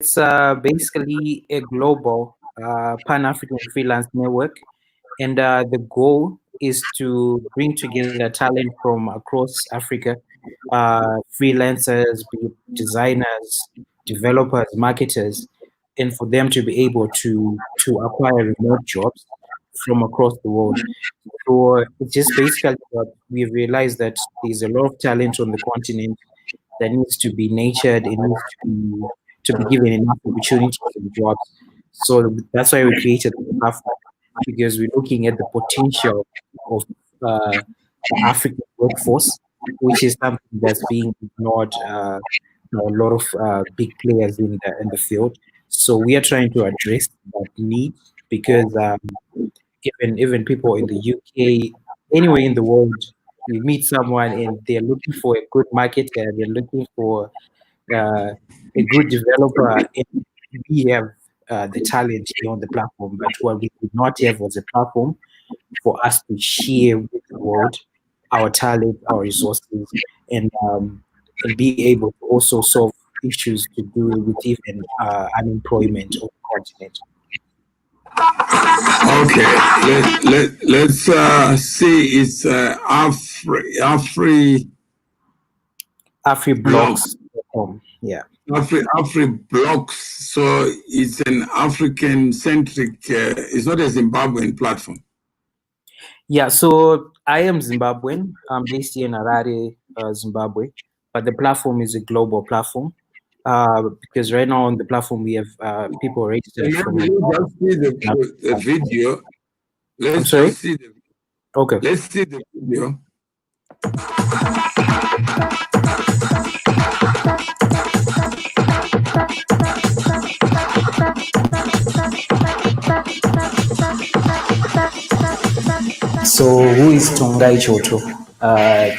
It's basically a global Pan-African freelance network, and the goal is to bring together talent from across Africa, freelancers, be it designers, developers, marketers, and for them to be able to acquire remote jobs from across the world. So it's just basically what we've realized, that there's a lot of talent on the continent that needs to be nurtured. It needs to be given enough opportunities and jobs. So that's why we created the platform, because we're looking at the potential of the African workforce, which is something that's being ignored. A lot of big players in the field. So we are trying to address that need, because even people in the UK, anywhere in the world, you meet someone and they're looking for a good marketer, they're looking for a good developer, and we have the talent here on the platform. But what we could not have was a platform for us to share with the world our talent, our resources, and be able to also solve issues to do with even unemployment on the continent. Okay, let's see. It's AfriBlocks. Yeah. AfriBlocks. So it's an African centric. It's not a Zimbabwean platform. Yeah, so I am Zimbabwean. I'm based here in Harare, Zimbabwe, but the platform is a global platform, because right now on the platform we have people registered from. Let's just see the video. I'm sorry? Just see the. Okay. Let's see the video. So who is Tongai Choto?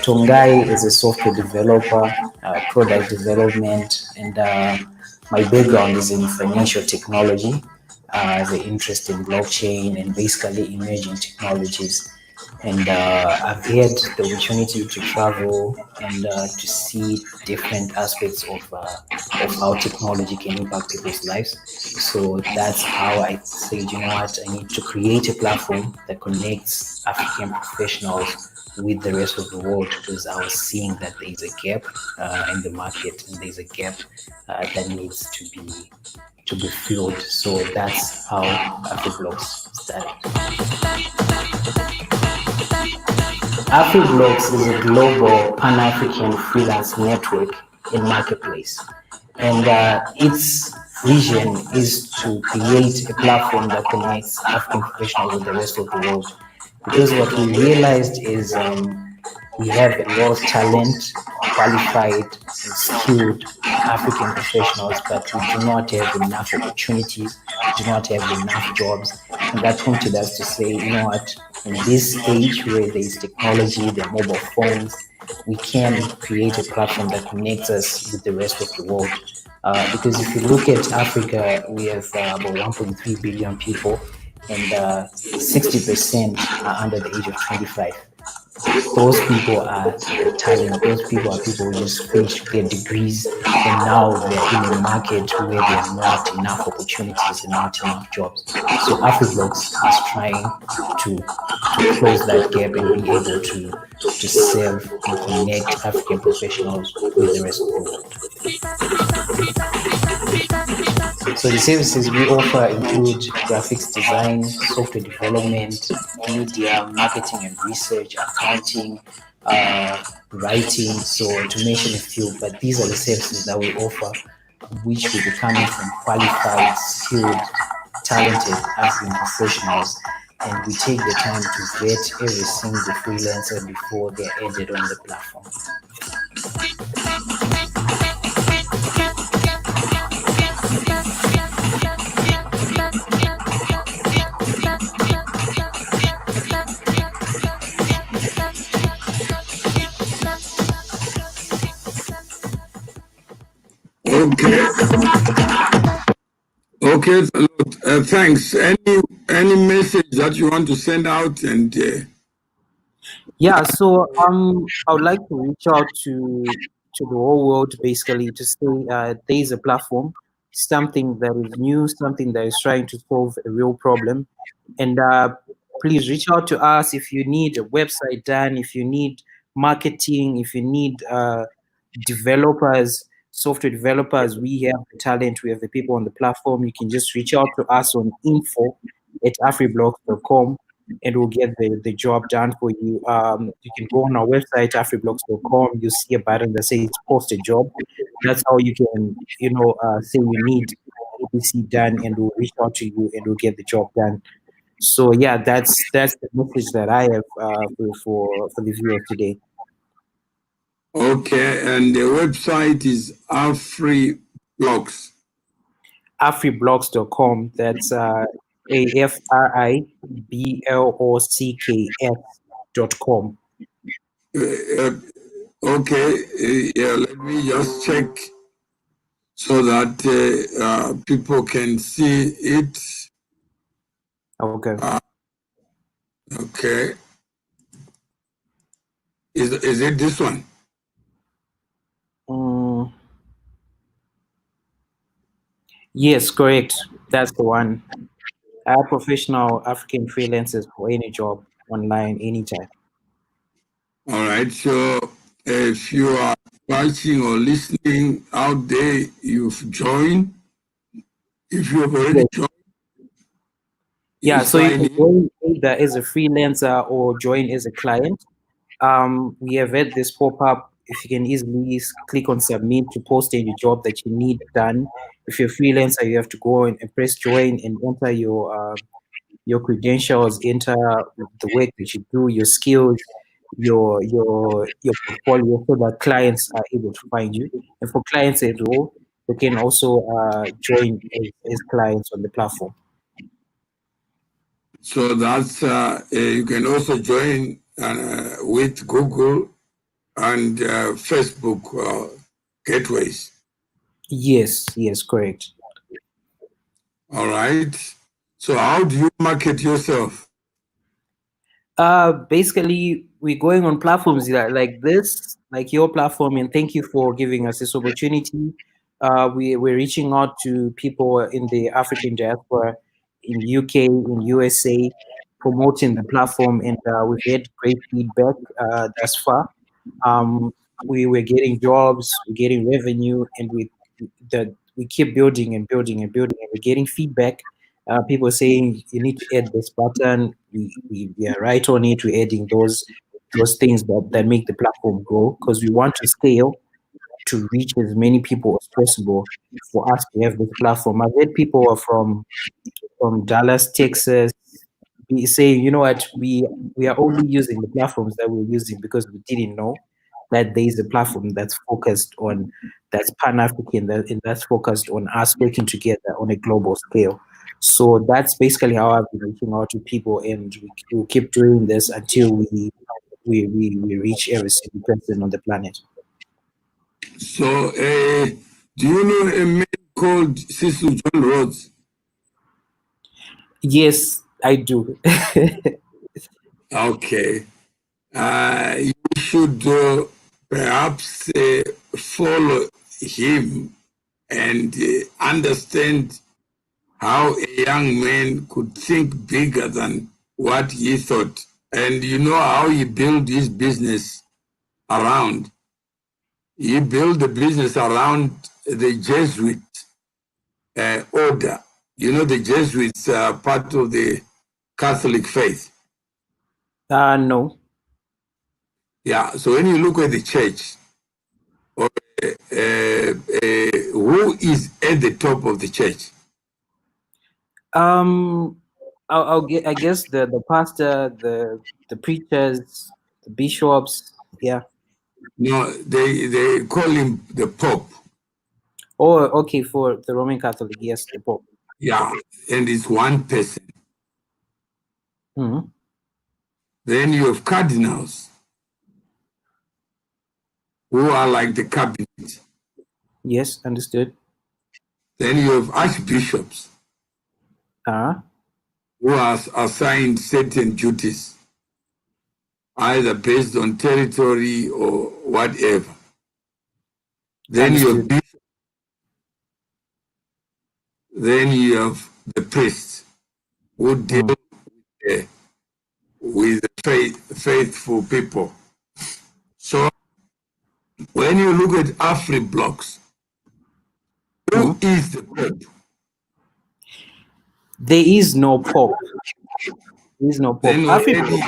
Tongai is a software developer, product development, and my background is in financial technology. I have an interest in blockchain and basically emerging technologies. And I've had the opportunity to travel and to see different aspects of how technology can impact people's lives. So that's how I said, you know what, I need to create a platform that connects African professionals with the rest of the world, because I was seeing that there's a gap in the market, and there's a gap that needs to be filled. So that's how AfriBlocks started. AfriBlocks is a global Pan-African freelance network and marketplace, and its vision is to create a platform that connects African professionals with the rest of the world. Because what we realized is we have a lot of talent, qualified and skilled African professionals, but we do not have enough opportunities, do not have enough jobs. And that prompted us to say, you know what, in this age where there is technology, there are mobile phones, we can create a platform that connects us with the rest of the world. Because if you look at Africa, we have about 1.3 billion people, and 60% are under the age of 25. Those people are talent. Those people are people who just finished their degrees, and now they're in a market where there are not enough opportunities and not enough jobs. So AfriBlocks is trying to close that gap and be able to serve and connect African professionals with the rest of the world. So the services we offer include graphics design, software development, media, marketing and research, accounting, writing, so to mention a few. But these are the services that we offer, which will be coming from qualified, skilled, talented African professionals. And we take the time to vet every single freelancer before they're added on the platform. Okay, thanks. Any message that you want to send out? And yeah, so I would like to reach out to the whole world, basically, to say there is a platform. something that is new, something that is trying to solve a real problem. And please reach out to us if you need a website done, if you need marketing, if you need developers, software developers. We have the talent, we have the people on the platform. You can just reach out to us on info@afriblocks.com and we'll get the job done for you. You can go on our website, afriblocks.com. You see a button that says post a job. That's how you can, say you need ABC done, and we'll reach out to you and we'll get the job done. So yeah, that's the message that I have for the viewers today. Okay, and the website is AfriBlocks. AfriBlocks.com. That's AfriBlocks.com. Okay, yeah, let me just check so that people can see it. Okay. Okay. Is it this one? Yes, correct. That's the one. I have professional African freelancers for any job online anytime. All right. So if you are watching or listening out there, you've joined. If you have already joined, yeah, so you sign can in. join either as a freelancer or join as a client. We have had this pop up. If you can easily click on submit to post any job that you need done. If you're a freelancer, you have to go and press join and enter your credentials, enter the work that you do, your skills, your portfolio, so that clients are able to find you. And for clients as well, they can also join as clients on the platform. So that's you can also join with Google and Facebook gateways. Yes, correct. All right. So how do you market yourself? Basically, we're going on platforms like this, like your platform, and thank you for giving us this opportunity. We're reaching out to people in the African diaspora, in UK, in USA, promoting the platform, and we've had great feedback thus far. We're getting jobs, we're getting revenue, and we keep building and building and building, and we're getting feedback. People saying you need to add this button. We are right on it. We're adding those things that make the platform grow, because we want to scale to reach as many people as possible for us to have this platform. I've had people from Dallas, Texas, be saying, you know what, we are only using the platforms that we're using because we didn't know that there is a platform that's Pan-African, and that's focused on us working together on a global scale. So that's basically how I've been reaching out to people, and we'll keep doing this until we reach every single person on the planet. So do you know a man called Sisu John Rhodes? Yes, I do. Okay. You should perhaps follow him and understand how a young man could think bigger than what he thought. And you know how he built his business around. He built the business around the Jesuit order. You know, the Jesuits are part of the Catholic faith. No. Yeah, so when you look at the church, who is at the top of the church? I guess the pastor, the preachers, the bishops, yeah. No, they call him the Pope. Oh, okay, for the Roman Catholic, yes, the Pope. Yeah, and it's one person. Mm-hmm. Then you have cardinals, who are like the cabinet. Yes, understood. Then you have archbishops, who are assigned certain duties, either based on territory or whatever. Then you have then you have the priests who deal with the faithful people. So when you look at AfriBlocks, who is the Pope? There is no Pope. There is no Pope. Then already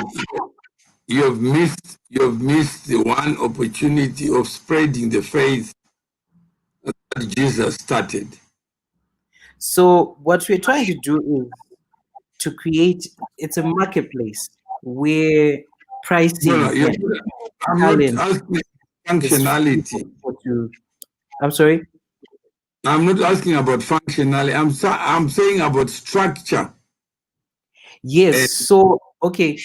you have missed the one opportunity of spreading the faith that Jesus started. So what we're trying to do is to create, it's a marketplace where pricing I'm not asking functionality. I'm sorry? I'm not asking about functionality. I'm saying about structure. Yes. So, okay.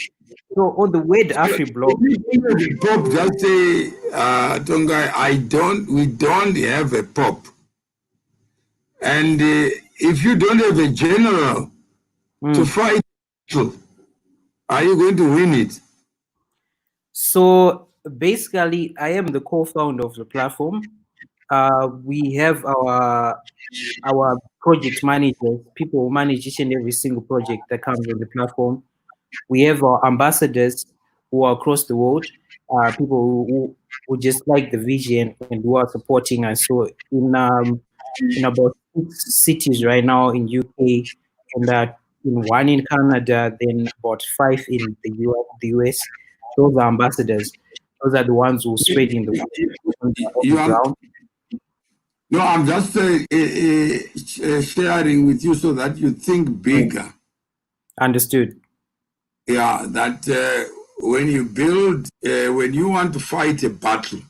So on the word AfriBlock, The Pope just say, Tongai, we don't have a Pope. And if you don't have a general to fight, are you going to win it? So basically, I am the co-founder of the platform. We have our project managers, people who manage each and every single project that comes on the platform. We have our ambassadors who are across the world, people who just like the vision and who are supporting us. So in about 6 cities right now in UK, and in one in Canada, then about 5 in the US. Those are ambassadors. Those are the ones who are spreading the on the ground. No, I'm just sharing with you so that you think bigger. Understood. Yeah, that when you build, when you want to fight a battle,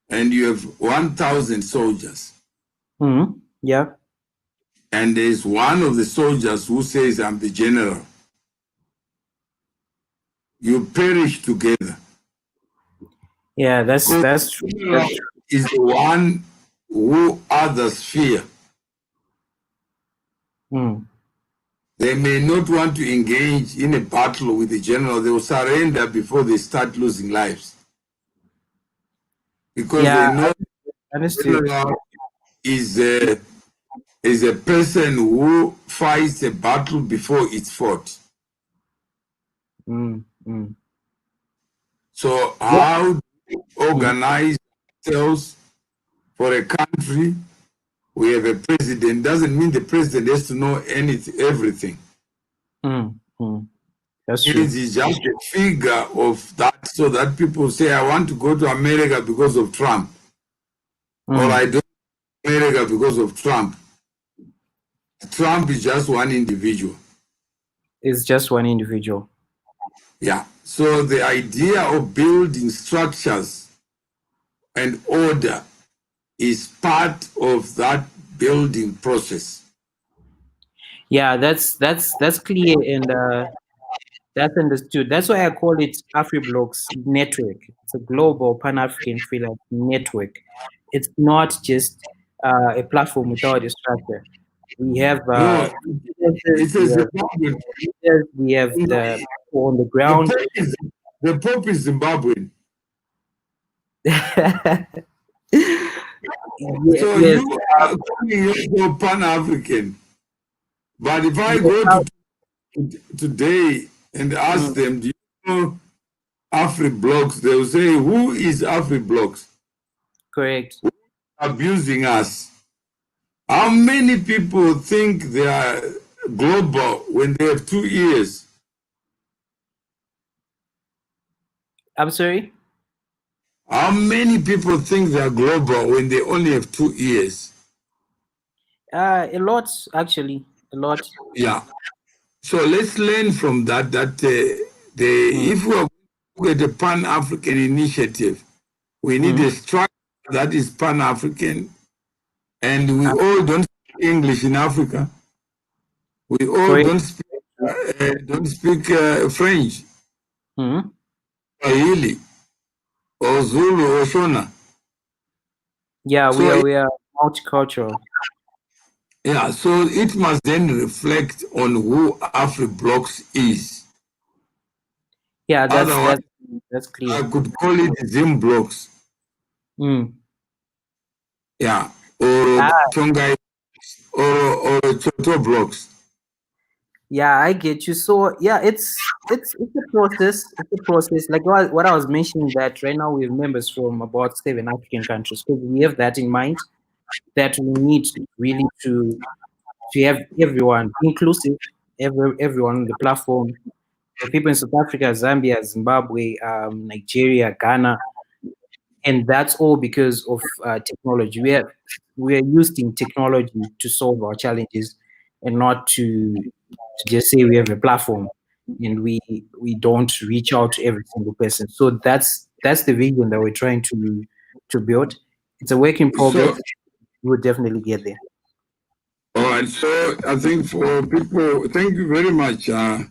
and you have 1,000 soldiers. Yeah. And there's one of the soldiers who says, I'm the general. You perish together. Yeah, that's true. That's true. Is the one who others fear. They may not want to engage in a battle with the general. They will surrender before they start losing lives. Because they know the general is a person who fights a battle before it's fought. So how do we organize ourselves for a country? We have a president. Doesn't mean the president has to know everything. That's true. He's just a figure of that, so that people say, I want to go to America because of Trump. Or I don't go to America because of Trump. Trump is just one individual. It's just one individual. Yeah. So the idea of building structures and order is part of that building process. Yeah, that's clear, and that's understood. That's why I call it AfriBlocks Network. It's a global Pan-African freelance network. It's not just a platform without a structure. We have we have the people on the ground. The Pope is Zimbabwean. So yes. you are calling yourself Pan-African. But if I go to today and ask them, do you know AfriBlocks? They will say, who is AfriBlocks? Correct. Who is abusing us? How many people think they are global when they have 2 ears? I'm sorry? How many people think they are global when they only have 2 ears? A lot, actually. A lot. Yeah. So let's learn from that, if we are going to get a Pan-African initiative, we need a structure that is Pan-African, and we all don't speak English in Africa. We all don't speak French, Swahili, or Zulu, or Shona. Yeah, so we are multicultural. Yeah, so it must then reflect on who AfriBlocks is. Yeah, that's clear. I could call it Zimblocks. Yeah, or Tongai or Choto blocks? Yeah, I get you. So yeah, it's a process. It's a process. Like what I was mentioning, that right now we have members from about 7 African countries. Because we have that in mind, that we need really to have everyone inclusive, everyone on the platform. The people in South Africa, Zambia, Zimbabwe, Nigeria, Ghana, and that's all because of technology. We are using technology to solve our challenges, and not to just say we have a platform and we don't reach out to every single person. So that's the vision that we're trying to build. It's a work in So, progress. We'll definitely get there. all right. So I think for people, thank you very much. For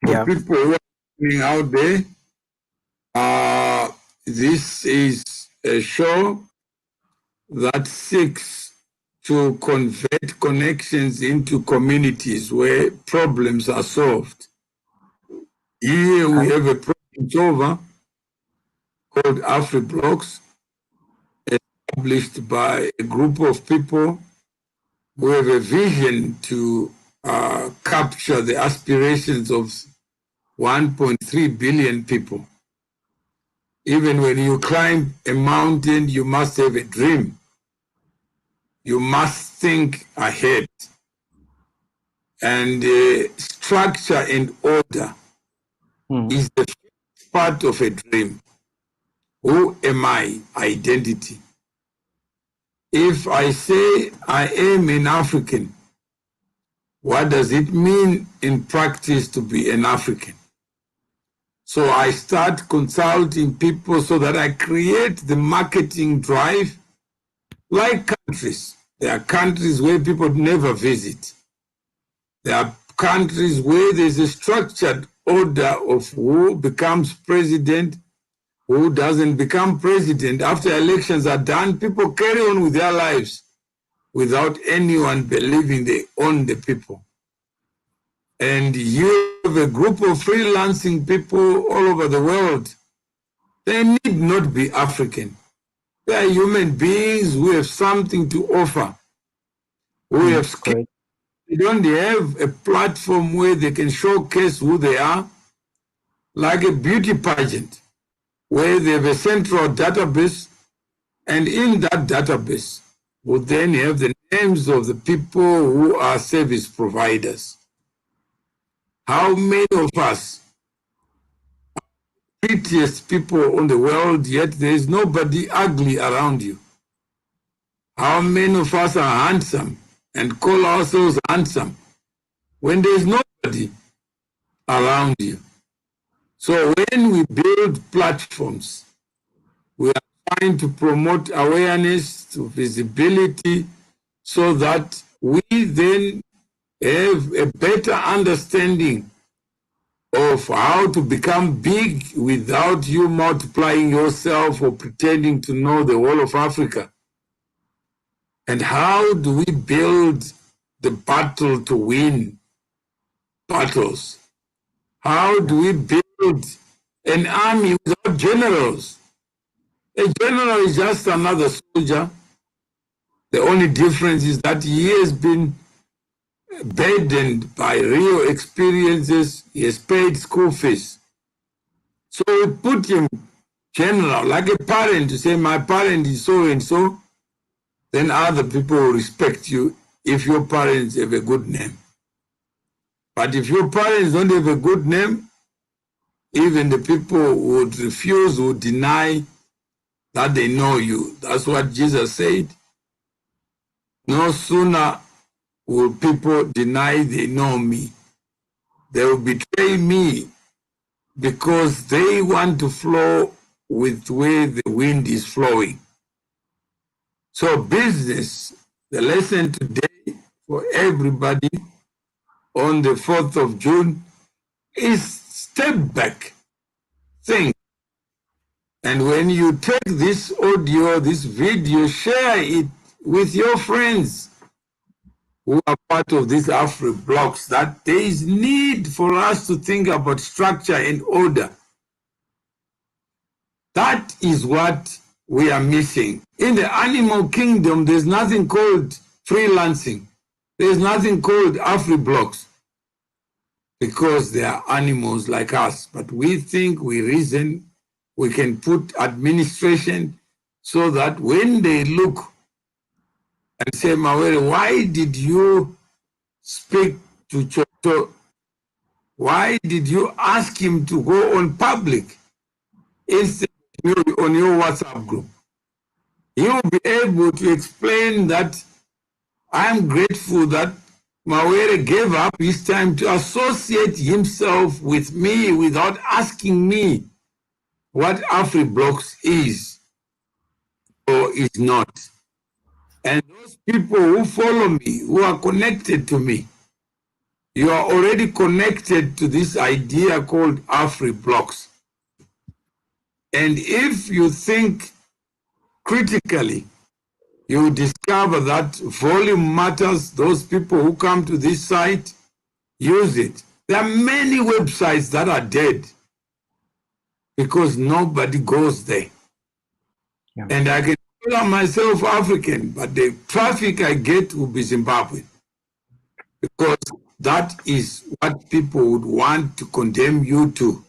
Yeah. people who are listening out there, this is a show that seeks to convert connections into communities where problems are solved. Here we have a problem solver called AfriBlocks, established by a group of people who have a vision to capture the aspirations of 1.3 billion people. Even when you climb a mountain, you must have a dream. You must think ahead. And structure and order is the first part of a dream. Who am I? Identity. If I say I am an African, what does it mean in practice to be an African? So I start consulting people so that I create the marketing drive like countries. There are countries where people never visit. There are countries where there's a structured order of who becomes president, who doesn't become president. After elections are done, people carry on with their lives without anyone believing they own the people. And you have a group of freelancing people all over the world. They need not be African. They are human beings who have something to offer, who have skills. Correct. They don't have a platform where they can showcase who they are, like a beauty pageant, where they have a central database, and in that database would then have the names of the people who are service providers. How many of us are the prettiest people on the world, yet there is nobody ugly around you? How many of us are handsome and call ourselves handsome when there is nobody around you? So when we build platforms, we are trying to promote awareness, to visibility, so that we then have a better understanding of how to become big without you multiplying yourself or pretending to know the whole of Africa. And how do we build the battle to win battles? How do we build an army without generals? A general is just another soldier. The only difference is that he has been burdened by real experiences. He has paid school fees. So we put him general, like a parent, to say, my parent is so and so, then other people will respect you if your parents have a good name. But if your parents don't have a good name, even the people would refuse, would deny that they know you. That's what Jesus said. No sooner will people deny they know me, they will betray me because they want to flow with where the wind is flowing. So business, the lesson today for everybody on the 4th of June is step back, think. And when you take this audio, this video, share it with your friends who are part of these AfriBlocks, that there is need for us to think about structure and order. That is what we are missing. In the animal kingdom, there's nothing called freelancing. There's nothing called AfriBlocks because they are animals like us. But we think, we reason, we can put administration so that when they look and say, Mawere, why did you speak to Choto? Why did you ask him to go on public instead of on your WhatsApp group? He will be able to explain that I'm grateful that Mawere gave up his time to associate himself with me without asking me what AfriBlocks is or is not. And those people who follow me, who are connected to me, you are already connected to this idea called AfriBlocks. And if you think critically, you discover that volume matters. Those people who come to this site use it. There are many websites that are dead because nobody goes there. Yeah. And I can call myself African, but the traffic I get will be Zimbabwe, because that is what people would want to condemn you to.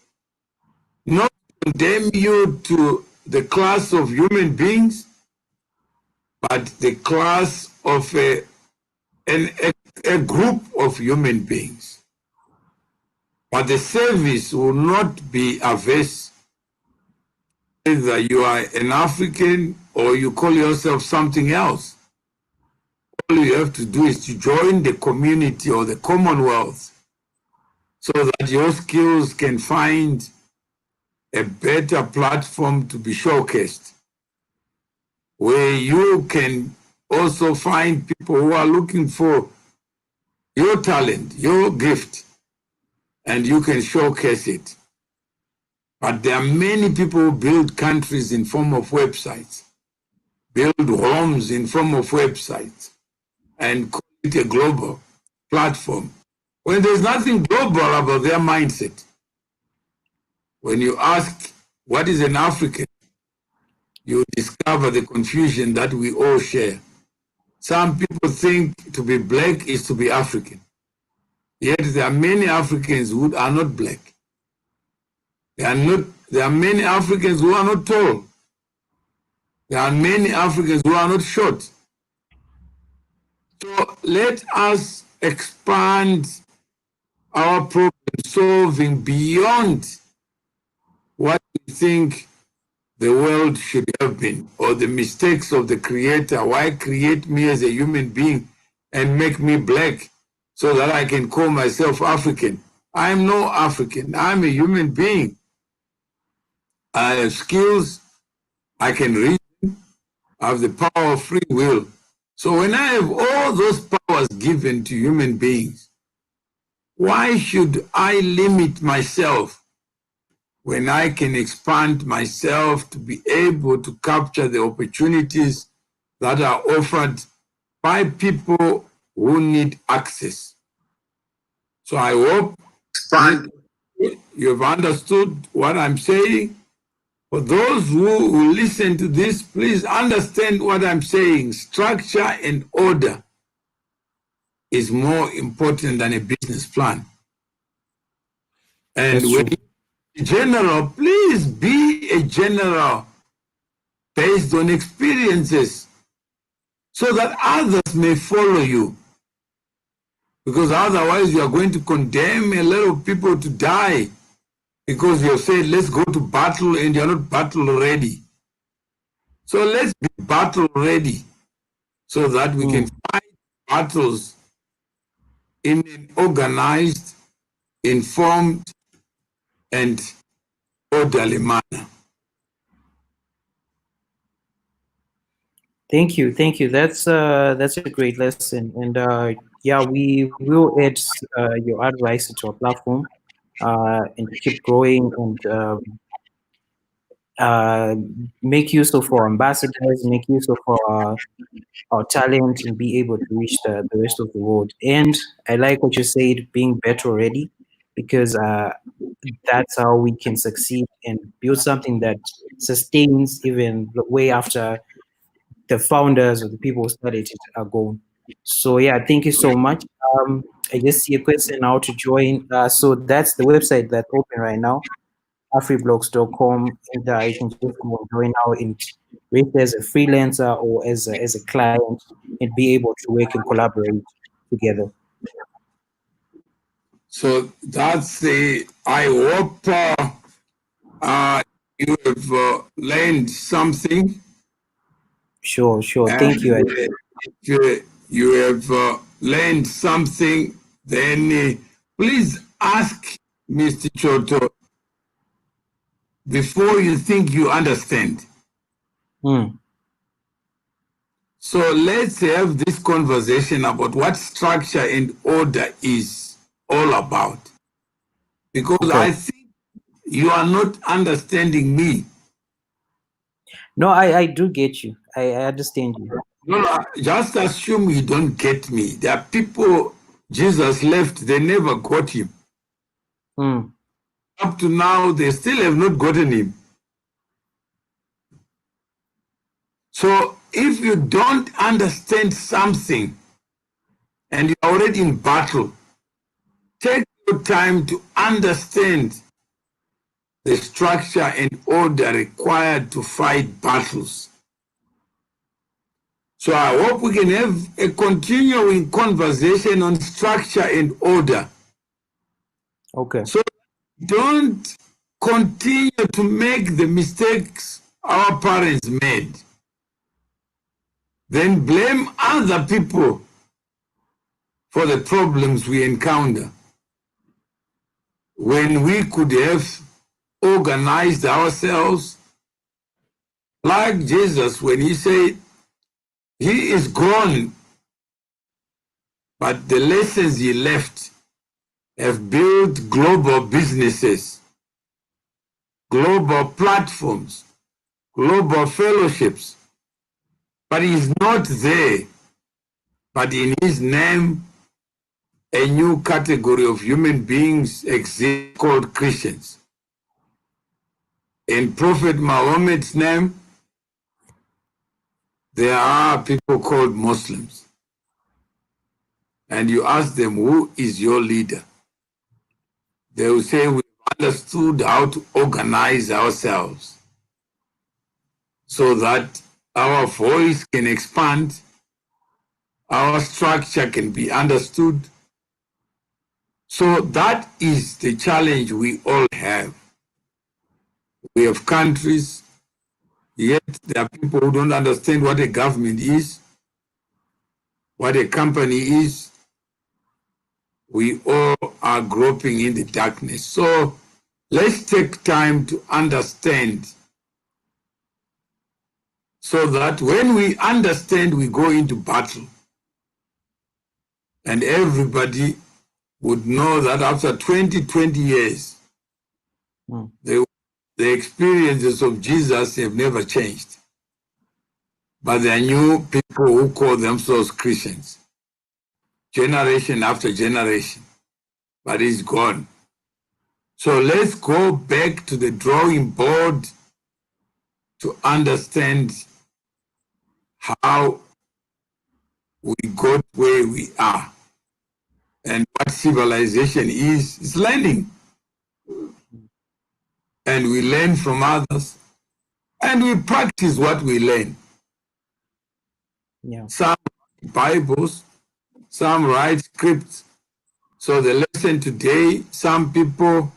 Not condemn you to the class of human beings, but the class of a group of human beings. But the service will not be averse whether you are an African or you call yourself something else. All you have to do is to join the community or the Commonwealth so that your skills can find a better platform to be showcased, where you can also find people who are looking for your talent, your gift, and you can showcase it. But there are many people who build countries in form of websites, build homes in form of websites, and call it a global platform, when there's nothing global about their mindset. When you ask, what is an African? You discover the confusion that we all share. Some people think to be black is to be African. Yet there are many Africans who are not black. There are many Africans who are not tall. There are many Africans who are not short. So let us expand our problem solving beyond what we think the world should have been, or the mistakes of the creator. Why create me as a human being and make me black so that I can call myself African? I'm no African. I'm a human being. I have skills. I can read. I have the power of free will. So when I have all those powers given to human beings, why should I limit myself when I can expand myself to be able to capture the opportunities that are offered by people who need access? So I hope you have understood what I'm saying. For those who will listen to this, please understand what I'm saying. Structure and order is more important than a business plan. And That's when true. you're general, please be a general based on experiences so that others may follow you. Because otherwise you are going to condemn a lot of people to die because you have said, let's go to battle, and you're not battle ready. So let's be battle ready so that we can fight battles in an organized, informed, and orderly manner. Thank you, thank you. That's a great lesson, and yeah, we will add your advice to our platform and keep growing and uh, make use of our ambassadors, make use of our talent, and be able to reach the rest of the world. And I like what you said, being better already, because that's how we can succeed and build something that sustains even way after the founders or the people who started it are gone. So yeah, thank you so much. I just see a question now to join. So that's the website that's open right now, AfriBlocks.com, and you can just go and join now and rate as a freelancer or as a client and be able to work and collaborate together. So that's the. I hope you have learned something, Sure. and Thank you. if you have learned something, then please ask Mr. Choto before you think you understand. Hmm. So let's have this conversation about what structure and order is all about. Because Okay. I think you are not understanding me. No, I do get you. I understand you. No, no, just assume you don't get me. There are people Jesus left, they never got him. Hmm. Up to now, they still have not gotten him. So if you don't understand something and you're already in battle, take your time to understand the structure and order required to fight battles. So I hope we can have a continuing conversation on structure and order. Okay. So don't continue to make the mistakes our parents made. Then blame other people for the problems we encounter when we could have organized ourselves like Jesus when he said he is gone, but the lessons he left have built global businesses, global platforms, global fellowships. But he's not there, but in his name, a new category of human beings exists called Christians. In Prophet Muhammad's name, there are people called Muslims. And you ask them, who is your leader? They will say, we understood how to organize ourselves so that our voice can expand, our structure can be understood. So that is the challenge we all have. We have countries, yet there are people who don't understand what a government is, what a company is. We all are groping in the darkness. So let's take time to understand so that when we understand, we go into battle. And everybody would know that after 20 years, Hmm. the experiences of Jesus have never changed. But there are new people who call themselves Christians, generation after generation, but he's gone. So let's go back to the drawing board to understand how we got where we are and what civilization is. It's learning. And we learn from others and we practice what we learn. Yeah. Some Bibles, some write scripts. So the lesson today, some people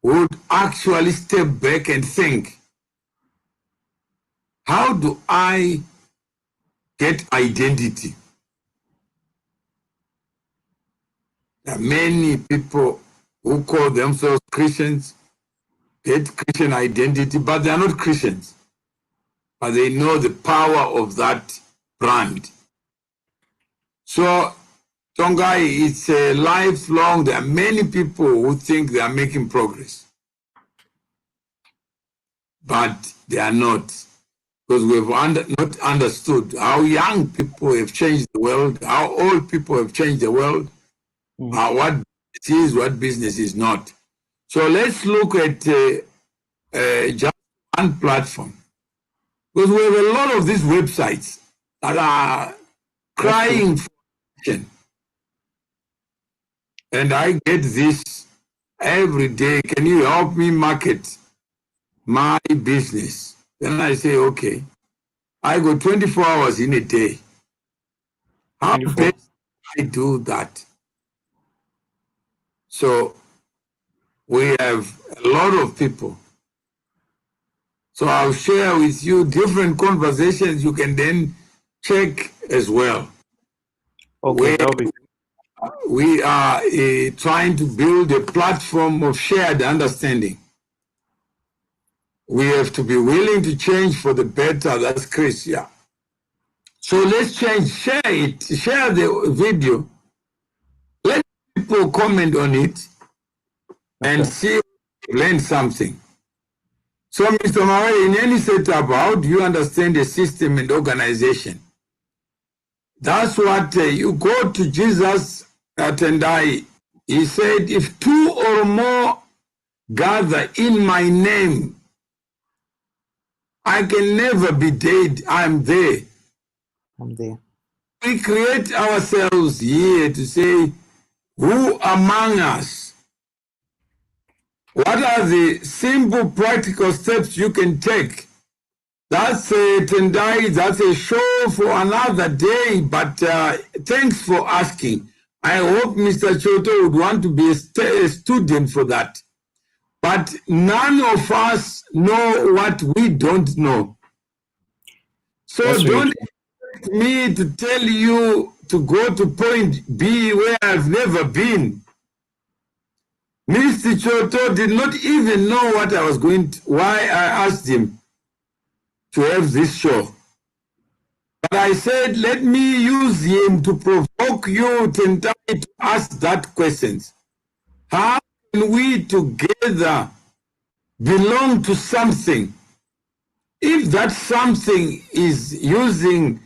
would actually step back and think, how do I get identity? There are many people who call themselves Christians, get Christian identity, but they are not Christians. But they know the power of that brand. So, Tongai, it's a lifelong. There are many people who think they are making progress, but they are not. Because we have not understood how young people have changed the world, how old people have changed the world, Hmm. what it is, what business is not. So let's look at just one platform. Because we have a lot of these websites that are crying for action. And I get this every day. Can you help me market my business? Then I say, okay. I go 24 hours in a day. How 24. best I do that? So we have a lot of people. So I'll share with you different conversations you can then check as well. Okay, that'll be We are trying to build a platform of shared understanding. We have to be willing to change for the better. That's Chris, yeah. So let's change, share it, share the video. Let people comment on it and see, learn something. So, Mr. Mawai, in any setup, how do you understand the system and organization? That's what you go to Jesus Tendai. He said, if two or more gather in my name, I can never be dead. I'm there. I'm there. We create ourselves here to say, who among us? What are the simple practical steps you can take? That's a Tendai, that's a show for another day, but thanks for asking. I hope Mr. Choto would want to be a student for that. But none of us know what we don't know. So That's don't expect me to tell you to go to point B where I've never been. Mr. Choto did not even know what I was going to, why I asked him to have this show. But I said, let me use him to provoke you to ask that questions. How can we together belong to something? If that something is using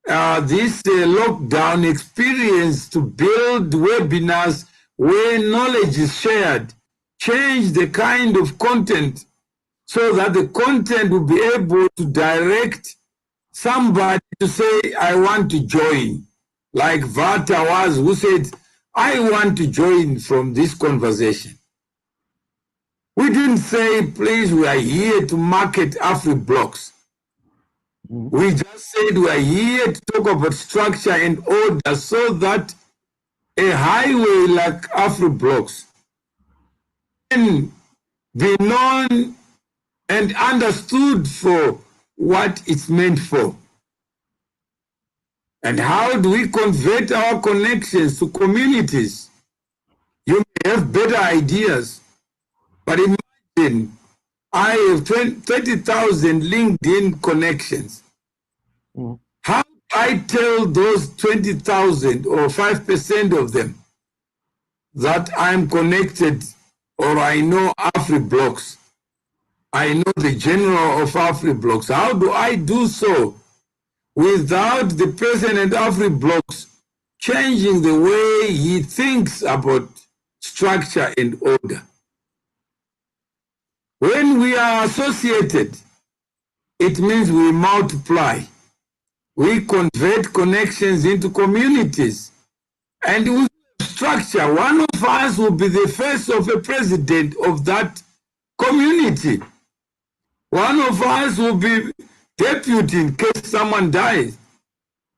this lockdown experience to build webinars where knowledge is shared, change the kind of content so that the content will be able to direct somebody to say, I want to join, like Vata was, who said, I want to join from this conversation. We didn't say, please, we are here to market AfriBlocks. We just said we are here to talk about structure and order so that a highway like AfriBlocks can be known and understood for what it's meant for. And how do we convert our connections to communities? You may have better ideas, but imagine I have 30,000 LinkedIn connections. How do I tell those 20,000 or 5% of them that I'm connected or I know AfriBlocks? I know the general of AfriBlocks. How do I do so without the president of AfriBlocks changing the way he thinks about structure and order? When we are associated, it means we multiply. We convert connections into communities. And with structure, one of us will be the face of a president of that community. One of us will be deputy in case someone dies.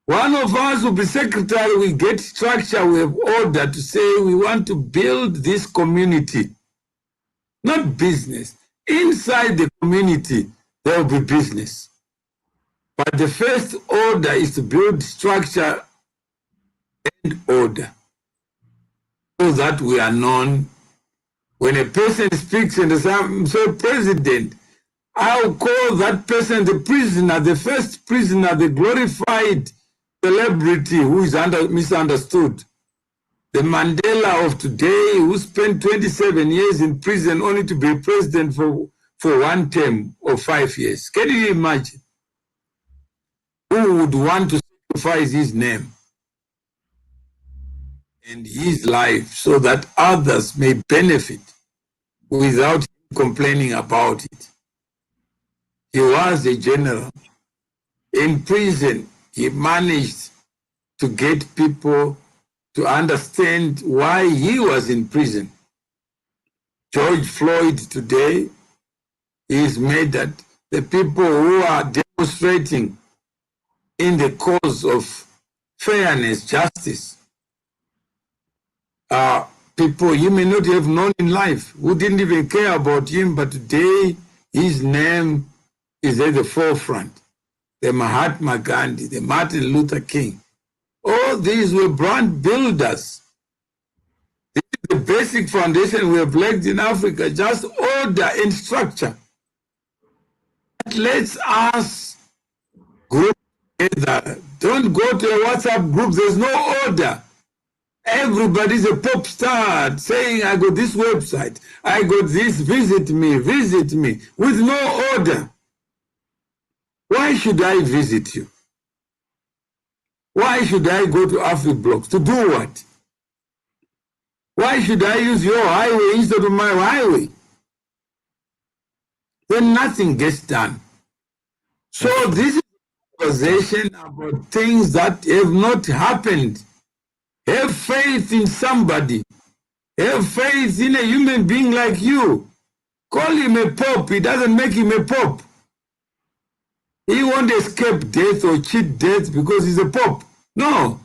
One of us will be secretary. We get structure, we have order to say we want to build this community, not business. Inside the community, there will be business. But the first order is to build structure and order so that we are known. When a person speaks and says, so president, I'll call that person the prisoner, the first prisoner, the glorified celebrity who is misunderstood. The Mandela of today who spent 27 years in prison only to be president for one term of 5 years. Can you imagine? Who would want to sacrifice his name and his life so that others may benefit without complaining about it? He was a general. In prison, he managed to get people to understand why he was in prison. George Floyd today is made that the people who are demonstrating in the cause of fairness, justice, are people you may not have known in life, who didn't even care about him, but today his name is at the forefront. The Mahatma Gandhi, the Martin Luther King. All these were brand builders. This is the basic foundation we have laid in Africa, just order and structure. That lets us group together. Don't go to a WhatsApp group, there's no order. Everybody's a pop star saying, I got this website, I got this, visit me, with no order. Why should I visit you? Why should I go to AfriBlocks? To do what? Why should I use your highway instead of my highway? Then nothing gets done. So this is a conversation about things that have not happened. Have faith in somebody. Have faith in a human being like you. Call him a pope. It doesn't make him a pope. He won't escape death or cheat death because he's a pope. No.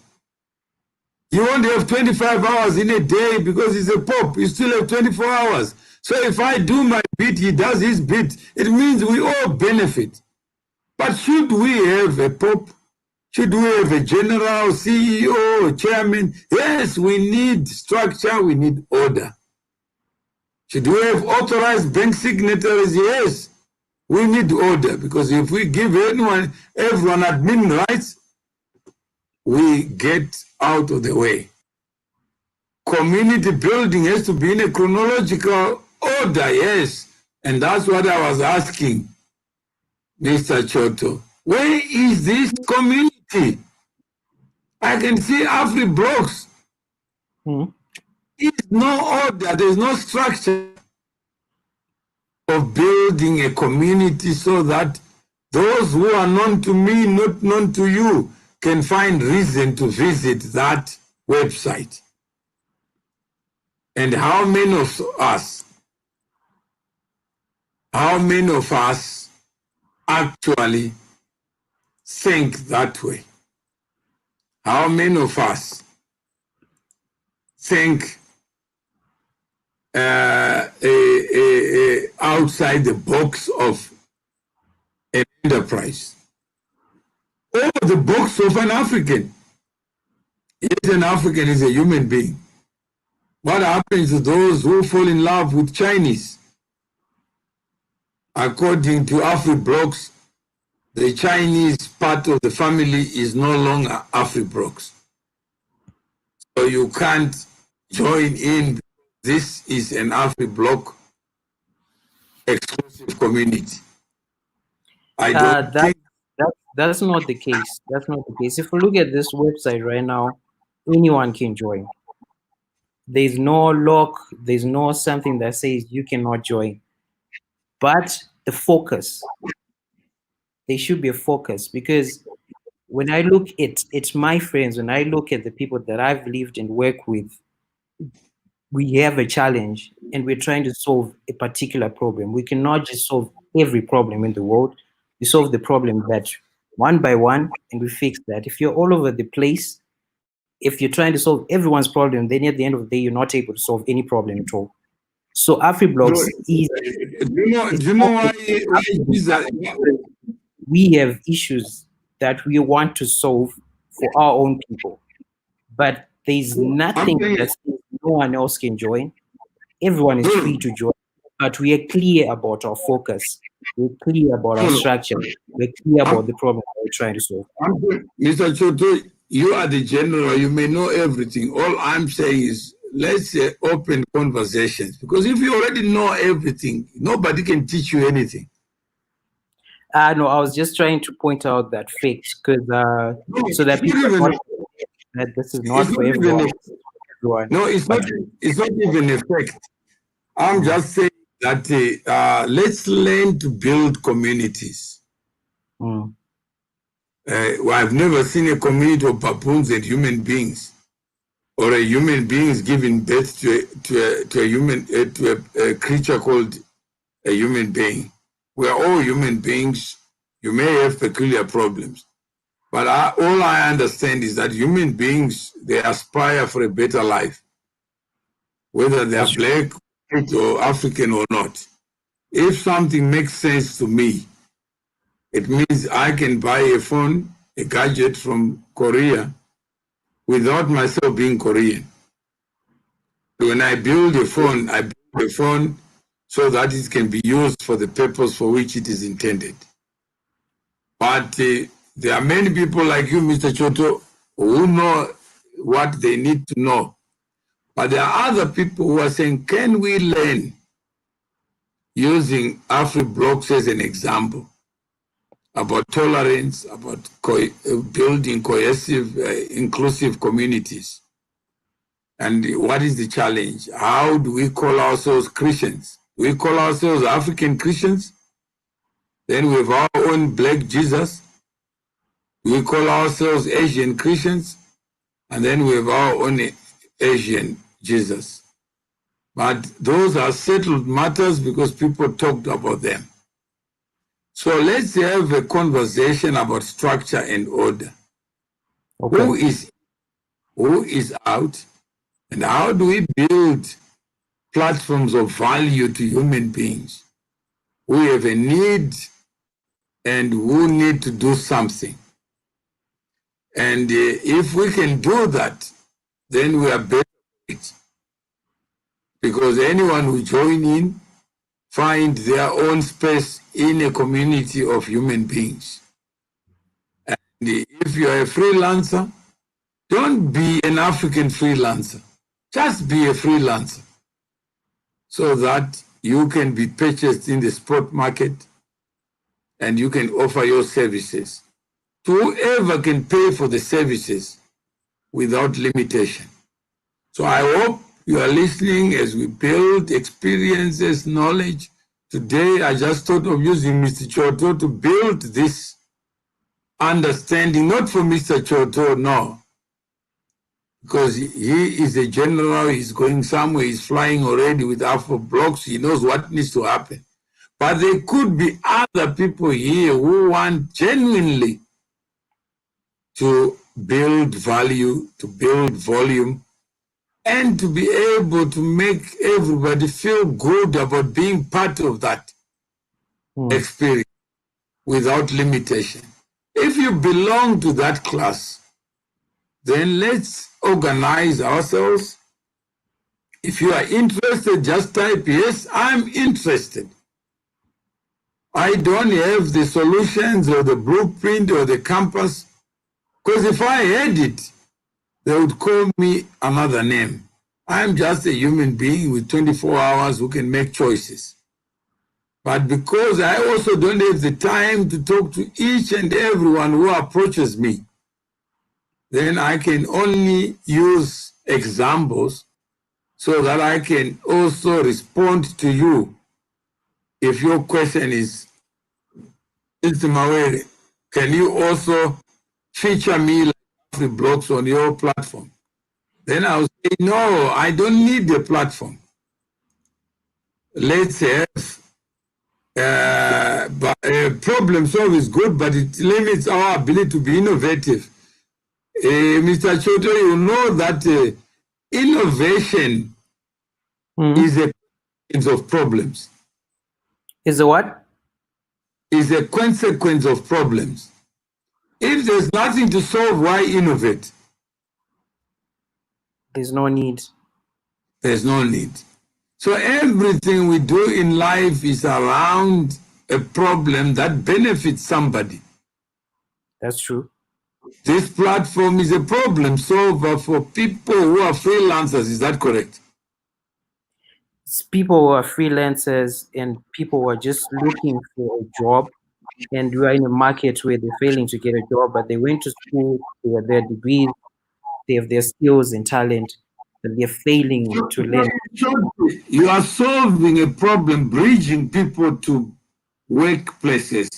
You won't have 25 hours in a day because he's a pope. You still have 24 hours. So if I do my bit, he does his bit. It means we all benefit. But should we have a pope? Should we have a general, CEO, chairman? Yes, we need structure, we need order. Should we have authorized bank signatories? Yes, we need order, because if we give everyone admin rights, we get out of the way. Community building has to be in a chronological order, yes. And that's what I was asking Mr. Choto. Where is this community? I can see AfriBlocks. There's no order, there's no structure of building a community so that those who are known to me, not known to you, can find reason to visit that website. And how many of us actually think that way? How many of us think outside the box of an enterprise, or the box of an African? Yes, an African is a human being. What happens to those who fall in love with Chinese? According to AfriBlocks, the Chinese part of the family is no longer AfriBlocks. So you can't join in. This is an AfriBlock exclusive community. I don't think that's not the case. That's not the case. If you look at this website right now, anyone can join. There's no lock, there's no something that says you cannot join. But the focus, there should be a focus, because when I look at it's my friends, when I look at the people that I've lived and worked with, we have a challenge and we're trying to solve a particular problem. We cannot just solve every problem in the world. We solve the problem that one by one, and we fix that. If you're all over the place, if you're trying to solve everyone's problem, then at the end of the day, you're not able to solve any problem at all. So AfriBlocks is... Do you know why these are... We have issues that we want to solve for our own people, but there's nothing that says no one else can join. Everyone is free to join, but we are clear about our focus. We're clear about our structure. We're clear about the problem that we're trying to solve. Mr. Choto, you are the general. You may know everything. All I'm saying is, let's open conversations, because if you already know everything, nobody can teach you anything. No, I was just trying to point out that fact, because so that people that this is not for everyone. No, it's not even a fact. I'm just saying that let's learn to build communities. I've never seen a community of baboons and human beings, or a human beings giving birth to a creature called a human being. We are all human beings. You may have peculiar problems, but all I understand is that human beings, they aspire for a better life, whether they are black, white, or African or not. If something makes sense to me, it means I can buy a phone, a gadget from Korea without myself being Korean. When I build a phone, I build a phone so that it can be used for the purpose for which it is intended. But there are many people like you, Mr. Choto, who know what they need to know. But there are other people who are saying, can we learn using AfriBlocks as an example about tolerance, about building cohesive, inclusive communities? And what is the challenge? How do we call ourselves Christians? We call ourselves African Christians. Then we have our own Black Jesus. We call ourselves Asian Christians. And then we have our own Asian Jesus. But those are settled matters because people talked about them. So let's have a conversation about structure and order. Okay. Who is out? And how do we build platforms of value to human beings who have a need and who need to do something? And if we can do that, then we are better at it. Because anyone who join in find their own space in a community of human beings. And if you are a freelancer, don't be an African freelancer. Just be a freelancer so that you can be purchased in the spot market and you can offer your services to whoever can pay for the services without limitation. So I hope you are listening as we build experiences, knowledge. Today, I just thought of using Mr. Choto to build this understanding, not for Mr. Choto, no, because he is a general, he's going somewhere, he's flying already with AfriBlocks, he knows what needs to happen. But there could be other people here who want genuinely to build value, to build volume, and to be able to make everybody feel good about being part of that experience without limitation. If you belong to that class, then let's organize ourselves. If you are interested, just type, yes, I'm interested. I don't have the solutions or the blueprint or the compass, because if I had it, they would call me another name. I'm just a human being with 24 hours who can make choices. But because I also don't have the time to talk to each and everyone who approaches me, then I can only use examples so that I can also respond to you. If your question is, Mr. Mawere, can you also feature me like AfriBlocks on your platform? Then I'll say, no, I don't need the platform. Let's have problem solve is good, but it limits our ability to be innovative. Mr. Choto, you know that innovation is a consequence of problems. Is a what? Is a consequence of problems. If there's nothing to solve, why innovate? There's no need. There's no need. So everything we do in life is around a problem that benefits somebody. That's true. This platform is a problem solver for people who are freelancers. Is that correct? It's people who are freelancers and people who are just looking for a job, and we are in a market where they're failing to get a job, but they went to school, they have their degrees, they have their skills and talent, but they're failing to learn. You are solving a problem, bridging people to workplaces,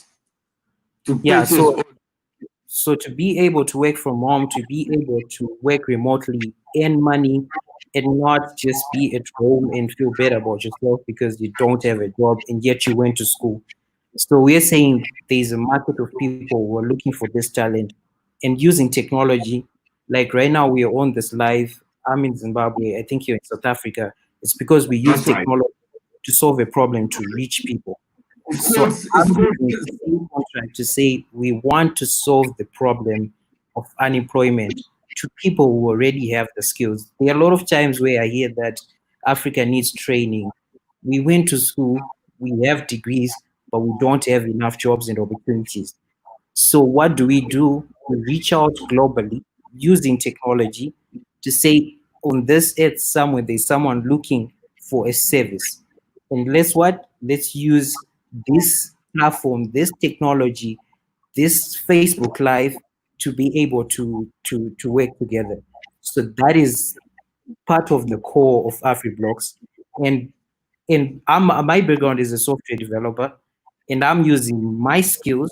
to places. So to be able to work from home, to be able to work remotely, earn money, and not just be at home and feel better about yourself because you don't have a job and yet you went to school. So we're saying there's a market of people who are looking for this talent and using technology. Like right now, we are on this live. I'm in Zimbabwe. I think you're in South Africa. It's because we use That's right. technology to solve a problem to reach people. It's So called it's I'm called using the same contract to say we want to solve the problem of unemployment to people who already have the skills. There are a lot of times where I hear that Africa needs training. We went to school, we have degrees, but we don't have enough jobs and opportunities. So what do? We reach out globally using technology to say on this earth somewhere there's someone looking for a service. And let's what? Let's use this platform, this technology, this Facebook Live to be able to work together. So that is part of the core of AfriBlocks. And my background is a software developer, and I'm using my skills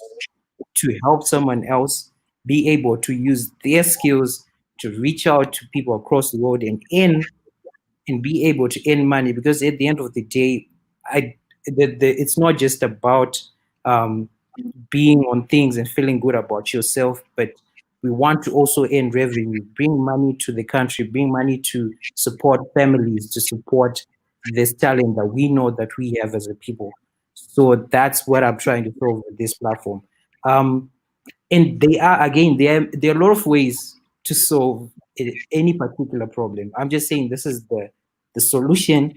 to help someone else be able to use their skills to reach out to people across the world and be able to earn money. Because at the end of the day, I it's not just about um, being on things and feeling good about yourself, but we want to also earn revenue, bring money to the country, bring money to support families, to support this talent that we know that we have as a people. So that's what I'm trying to solve with this platform. Um, and they are again there are a lot of ways to solve any particular problem. I'm just saying this is the solution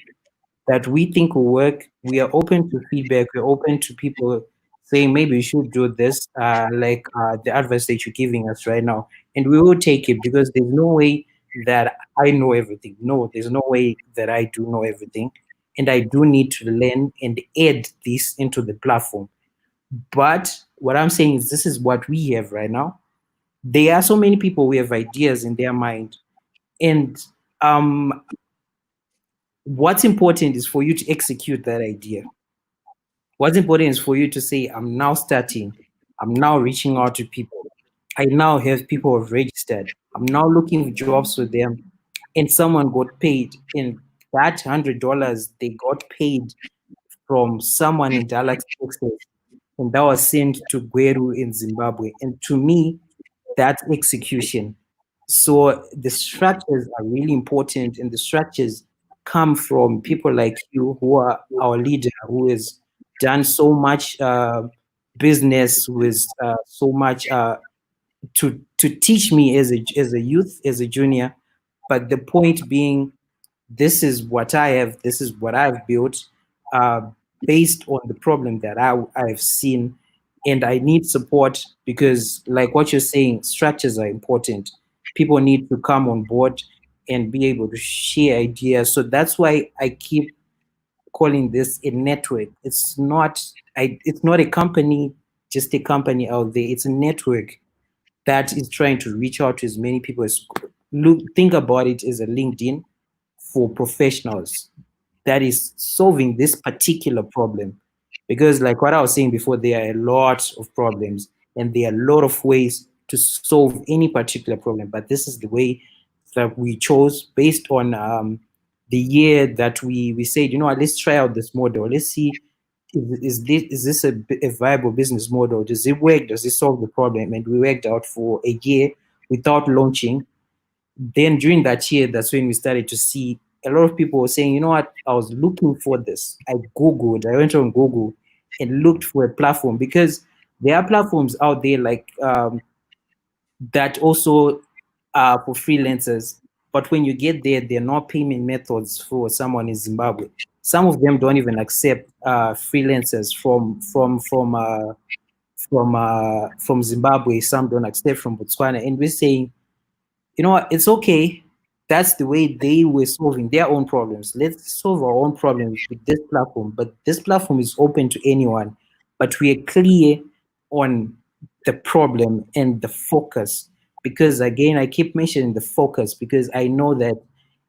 that we think will work. We are open to feedback. We're open to people saying maybe you should do this, like the advice that you're giving us right now, and we will take it because there's no way that I know everything. No, there's no way that I do know everything, and I do need to learn and add this into the platform. But what I'm saying is, this is what we have right now. There are so many people who have ideas in their mind, and um, what's important is for you to execute that idea. What's important is for you to say, I'm now starting, I'm now reaching out to people. I now have people who have registered. I'm now looking for jobs for them. And someone got paid. And that $100 they got paid from someone in Dallas, Texas. And that was sent to Gweru in Zimbabwe. And to me, that's execution. So the structures are really important, and the structures come from people like you, who are our leader, who has done so much business, with so much to teach me as a youth, as a junior. But the point being, this is what I have, this is what I've built, uh, based on the problem that I've seen. And I need support because, like what you're saying, structures are important. People need to come on board and be able to share ideas. So that's why I keep calling this a network. It's not a company, just a company out there. It's a network that is trying to reach out to as many people as look. Think about it as a LinkedIn for professionals that is solving this particular problem. Because, like what I was saying before, there are a lot of problems and there are a lot of ways to solve any particular problem. But this is the way that we chose based on the year that we said, you know what, let's try out this model. Let's see, is this a viable business model? Does it work? Does it solve the problem? And we worked out for a year without launching. Then during that year, that's when we started to see a lot of people were saying, you know what, I was looking for this. I went on Google and looked for a platform because there are platforms out there like that also are for freelancers. But when you get there, there are no payment methods for someone in Zimbabwe. Some of them don't even accept freelancers from Zimbabwe. Some don't accept from Botswana, and we're saying, you know what, it's okay. That's the way they were solving their own problems. Let's solve our own problems with this platform. But this platform is open to anyone. But we are clear on the problem and the focus. Because again, I keep mentioning the focus because I know that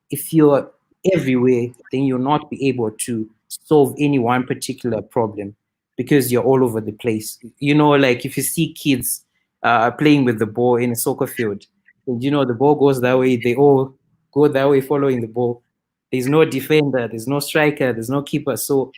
if you're everywhere, then you'll not be able to solve any one particular problem because you're all over the place. You know, like if you see kids playing with the ball in a soccer field. And the ball goes that way, they all go that way following the ball. There's no defender, there's no striker, there's no keeper. So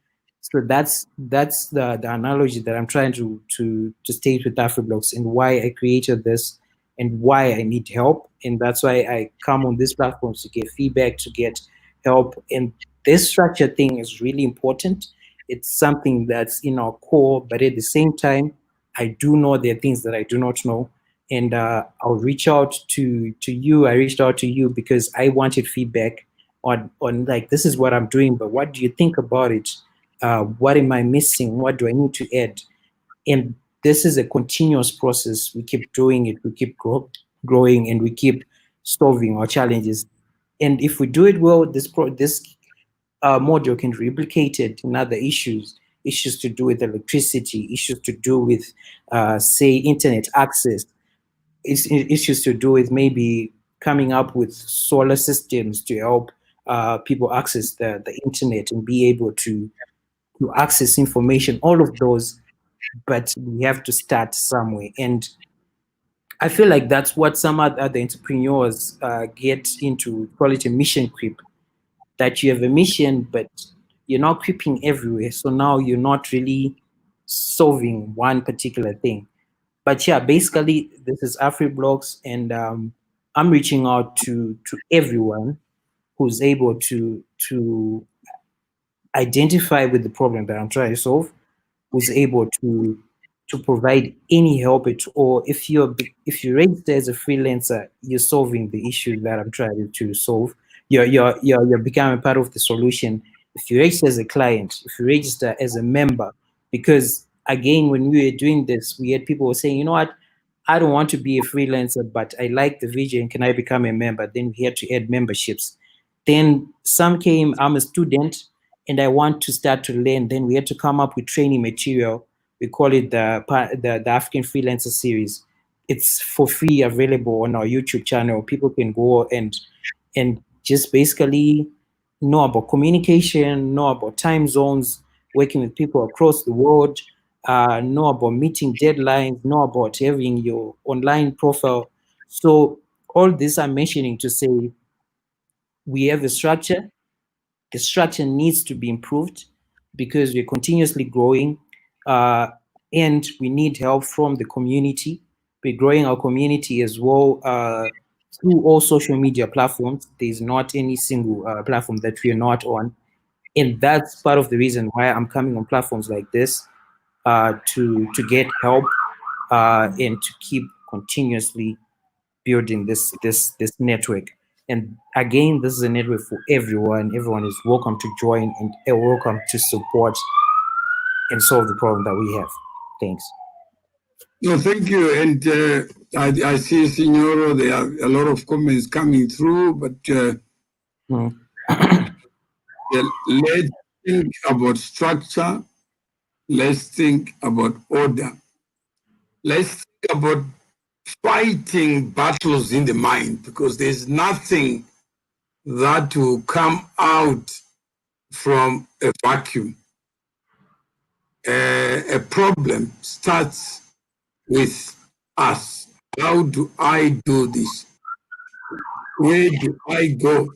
that's the analogy that I'm trying to state with AfriBlocks, and why I created this, and why I need help. And that's why I come on these platforms to get feedback, to get help. And this structure thing is really important. It's something that's in our core, but at the same time, I do know there are things that I do not know. And I'll reach out to you. I reached out to you because I wanted feedback on like, this is what I'm doing, but what do you think about it? What am I missing? What do I need to add? And this is a continuous process. We keep doing it. We keep growing, and we keep solving our challenges. And if we do it well, this module can be replicated in other issues to do with electricity, issues to do with, say, internet access, issues to do with maybe coming up with solar systems to help people access the internet and be able to access information, all of those. But we have to start somewhere. And I feel like that's what some other entrepreneurs get into, call it a mission creep, that you have a mission, but you're not creeping everywhere. So now you're not really solving one particular thing. But yeah, basically, this is AfriBlocks, and I'm reaching out to everyone who's able to identify with the problem that I'm trying to solve, who's able to provide any help it. Or if you register as a freelancer, you're solving the issue that I'm trying to solve. You're becoming part of the solution. If you register as a client, if you register as a member, because again, when we were doing this, we had people saying, you know what, I don't want to be a freelancer, but I like the vision. Can I become a member? Then we had to add memberships. Then some came, I'm a student and I want to start to learn. Then we had to come up with training material. We call it the African Freelancer series. It's for free, available on our YouTube channel. People can go and just basically know about communication, know about time zones, working with people across the world, know about meeting deadlines, know about having your online profile. So all this I'm mentioning to say we have a structure. The structure needs to be improved because we're continuously growing, and we need help from the community. We're growing our community as well through all social media platforms. There's not any single platform that we are not on. And that's part of the reason why I'm coming on platforms like this, to get help, and to keep continuously building this network. And again, this is a network for everyone. Everyone is welcome to join and welcome to support and solve the problem that we have. Thanks. No, thank you. And I see, Signoro, there are a lot of comments coming through, but let's think about structure. Let's think about order. Let's think about fighting battles in the mind, because there's nothing that will come out from a vacuum. A problem starts with us. How do I do this? Where do I go?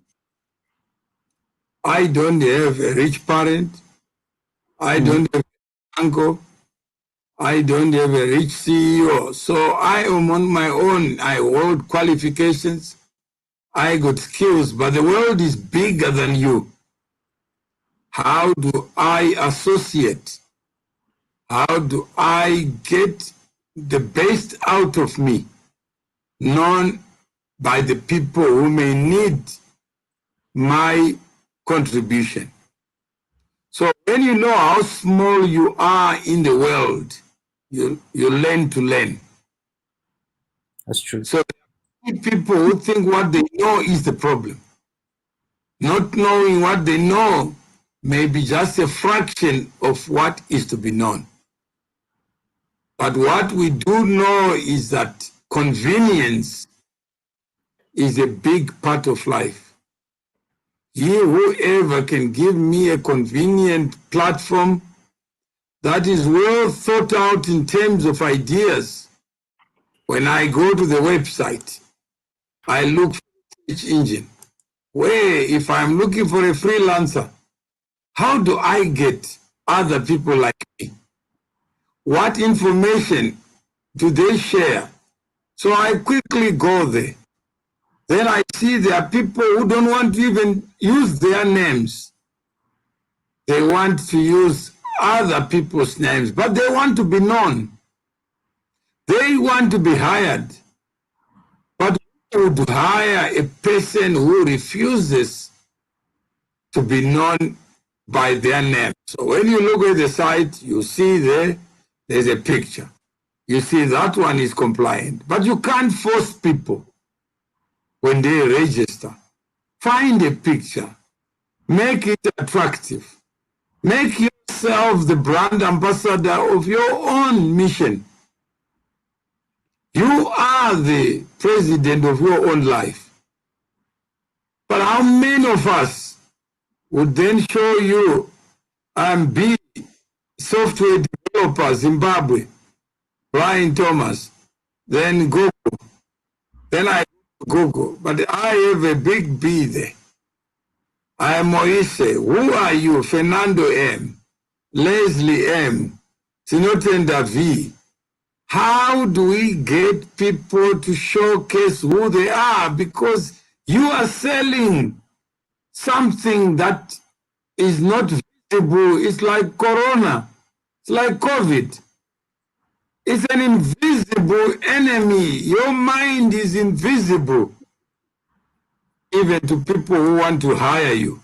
I don't have a rich parent. I don't have an uncle. I don't have a rich CEO. So I am on my own. I hold qualifications. I got skills, but the world is bigger than you. How do I associate? How do I get the best out of me, known by the people who may need my contribution? So when you know how small you are in the world, you learn to learn. That's true. So people who think what they know is the problem. Not knowing what they know may be just a fraction of what is to be known. But what we do know is that convenience is a big part of life. Whoever can give me a convenient platform that is well thought out in terms of ideas, When I go to the website, I look for each engine. Where, if I'm looking for a freelancer, how do I get other people like me? What information do they share? So I quickly go there. Then I see there are people who don't want to even use their names. They want to use other people's names, but they want to be known. They want to be hired. But who would hire a person who refuses to be known by their name? So when you look at the site, you see there's a picture. You see that one is compliant. But you can't force people when they register. Find a picture. Make it attractive. Make yourself the brand ambassador of your own mission. You are the president of your own life. But how many of us would then show you and be software developer, Zimbabwe, Brian Thomas, then Google, then I Google, but I have a big B there. I am Moise. Who are you? Fernando M. Leslie M. Sinotenda V. How do we get people to showcase who they are? Because you are selling something that is not visible. It's like Corona. It's like COVID. It's an invisible enemy. Your mind is invisible, even to people who want to hire you.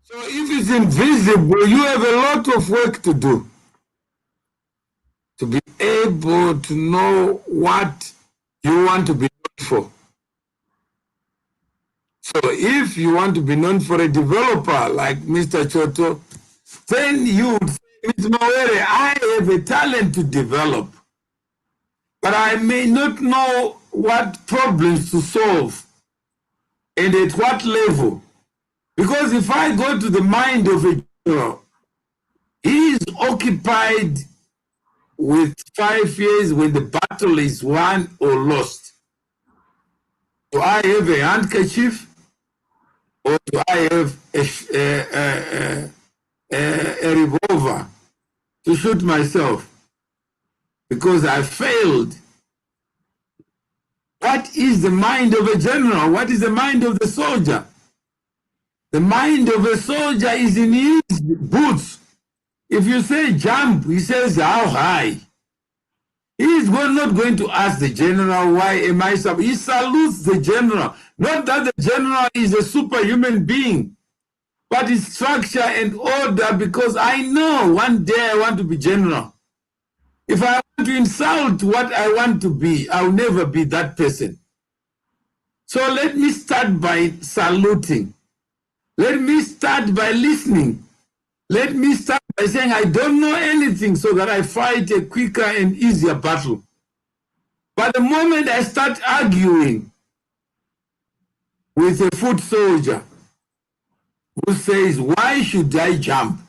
So if it's invisible, you have a lot of work to do to be able to know what you want to be known for. So if you want to be known for a developer like Mr. Choto, then you would say, Mr. Mawere, I have a talent to develop, but I may not know what problems to solve and at what level. Because if I go to the mind of a general, he is occupied with 5 years when the battle is won or lost. Do I have a handkerchief, or do I have a revolver to shoot myself because I failed? What is the mind of a general? What is the mind of the soldier? The mind of a soldier is in his boots. If you say jump, he says how high. He is not going to ask the general, why am I so? He salutes the general. Not that the general is a superhuman being, but it's structure and order, because I know one day I want to be general. If I want to insult what I want to be, I'll never be that person. So let me start by saluting. Let me start by listening. Let me start by saying I don't know anything, so that I fight a quicker and easier battle. But the moment I start arguing with a foot soldier who says, why should I jump?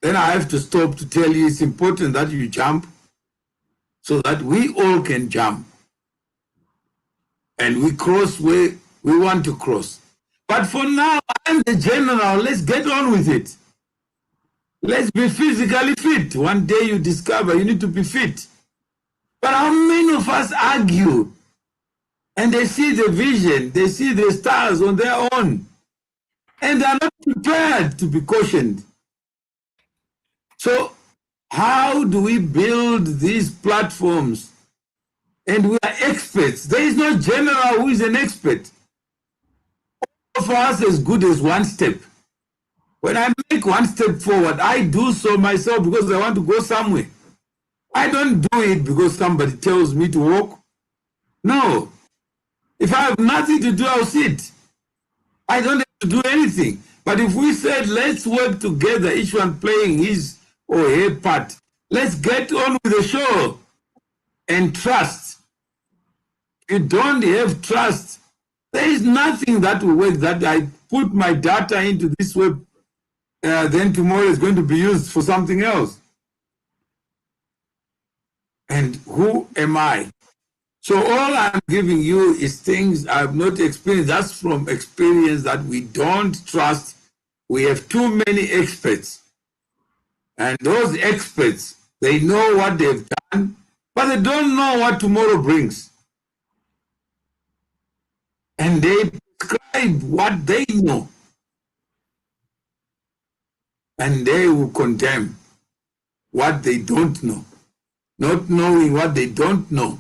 Then I have to stop to tell you it's important that you jump so that we all can jump. And we cross where we want to cross. But for now, I'm the general. Let's get on with it. Let's be physically fit. One day you discover you need to be fit. But how many of us argue and they see the vision, they see the stars on their own, and they are not prepared to be cautioned? So how do we build these platforms? And we are experts. There is no general who is an expert. All of us as good as one step. When I make one step forward, I do so myself because I want to go somewhere. I don't do it because somebody tells me to walk. No. If I have nothing to do, I'll sit. I don't have to do anything. But if we said, let's work together, each one playing his or her part, let's get on with the show and trust. If you don't have trust, there is nothing that will work. That I put my data into this web, then tomorrow is going to be used for something else. And who am I? So all I'm giving you is things I've not experienced. That's from experience that we don't trust. We have too many experts. And those experts, they know what they've done, but they don't know what tomorrow brings. And they prescribe what they know. And they will condemn what they don't know. Not knowing what they don't know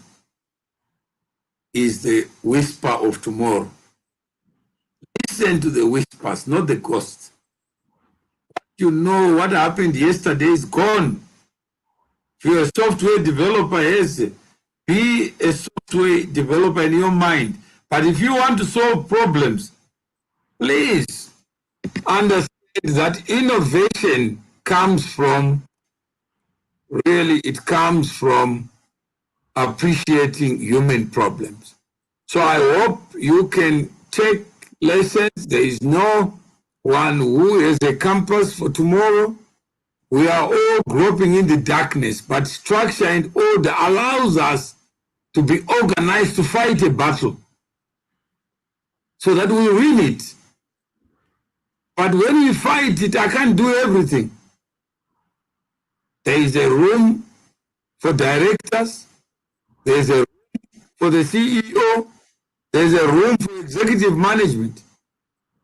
is the whisper of tomorrow. Listen to the whispers, not the ghosts. You know what happened yesterday is gone. If you're a software developer, yes, be a software developer in your mind. But if you want to solve problems, please understand that innovation comes from, really, it comes from appreciating human problems. So I hope you can take lessons. There is no one who has a compass for tomorrow. We are all groping in the darkness, but structure and order allows us to be organized to fight a battle so that we win it. But when we fight it, I can't do everything. There is a room for directors. There is a room for the CEO. There is a room for executive management.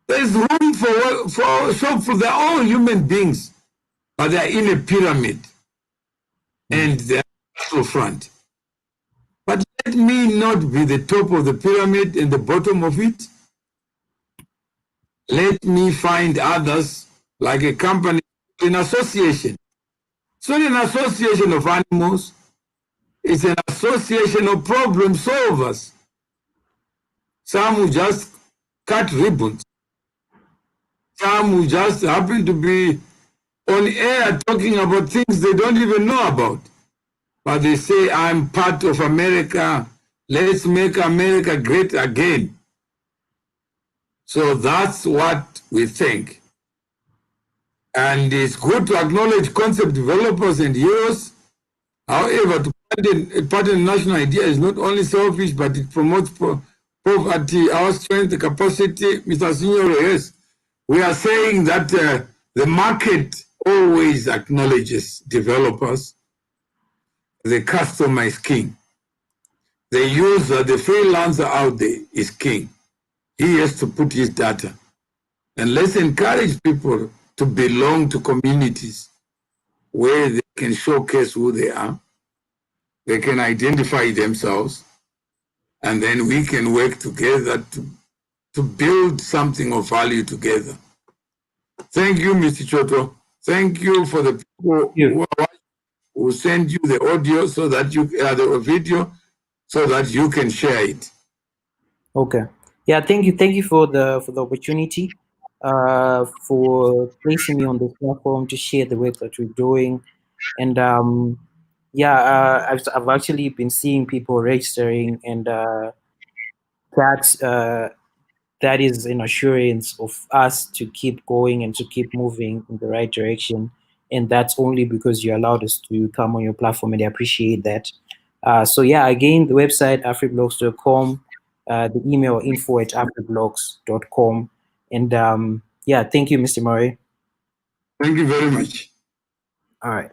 There is room for they're all human beings, but they're in a pyramid and they're front. But let me not be the top of the pyramid and the bottom of it. Let me find others, like a company, an association. It's not an association of animals. It's an association of problem solvers. Some who just cut ribbons. Some who just happen to be on air talking about things they don't even know about. But they say, I'm part of America. Let's make America great again. So that's what we think. And it's good to acknowledge concept developers and heroes. However, to pattern national idea is not only selfish, but it promotes poverty, our strength, the capacity. Mr. Signor, yes, we are saying that the market always acknowledges developers. The customer is king. The user, the freelancer out there is king. He has to put his data. And let's encourage people to belong to communities where they can showcase who they are, they can identify themselves, and then we can work together to build something of value together. Thank you, Mr. Choto. Thank you for the people who send you the audio so that you the video so that you can share it. Okay. Yeah, thank you for the opportunity, for placing me on this platform to share the work that we're doing. And I've actually been seeing people registering, and that is an assurance of us to keep going and to keep moving in the right direction. And that's only because you allowed us to come on your platform, and I appreciate that. So yeah, again, the website, afriblocks.com, the email info@afriblocks.com. And yeah, thank you, Mr. Murray. Thank you very much. All right.